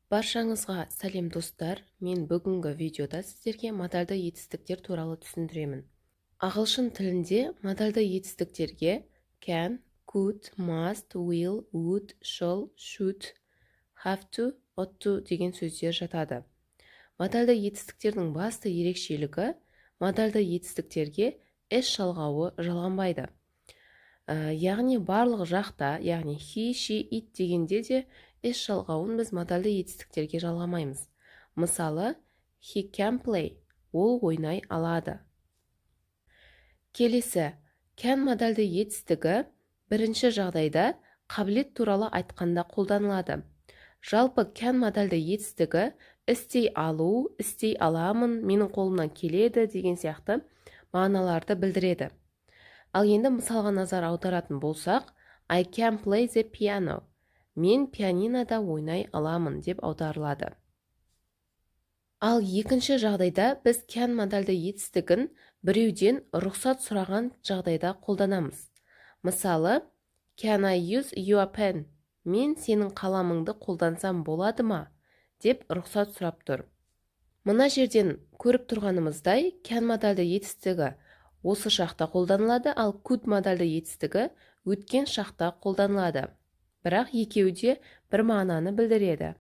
Баршаңызға сәлем достар, мен бүгінгі видеода сіздерге модальды етістіктер туралы түсіндіремін. Ағылшын тілінде модальды етістіктерге can, could, must, will, would, shall, should, have to, ought to деген сөздер жатады. Модальды етістіктердің басты ерекшелігі модальды етістіктерге s жалғауы жалғанбайды. Яғни барлық жақта, яғни he, she, it дегенде де s жалғауын біз модальды етістіктерге жалғамаймыз. Мысалы, he can play, ол ойнай алады. Келесі, can модальды етістігі бірінші жағдайда қабілет туралы айтқанда қолданылады. Жалпы can модальды етістігі істей алу, істей аламын, менің қолымнан келеді деген сияқты мағыналарды білдіреді. Ал енді мысалға назар аударатын болсақ, I can play the piano. Мен пианинода ойнай аламын деп аударылады. Ал екінші жағдайда біз can модальды етістігін біреуден рұқсат сұраған жағдайда қолданамыз. Мысалы, can I use your pen? Мен сенің қаламыңды қолдансам болады ма? Деп рұқсат сұрап тұр. Мына жерден көріп тұрғанымыздай, can модальды етістігі осы шақта қолданылады, ал could модальды етістігі өткен шақта қолданылады. Бірақ екеуі де бір мағынаны білдіреді.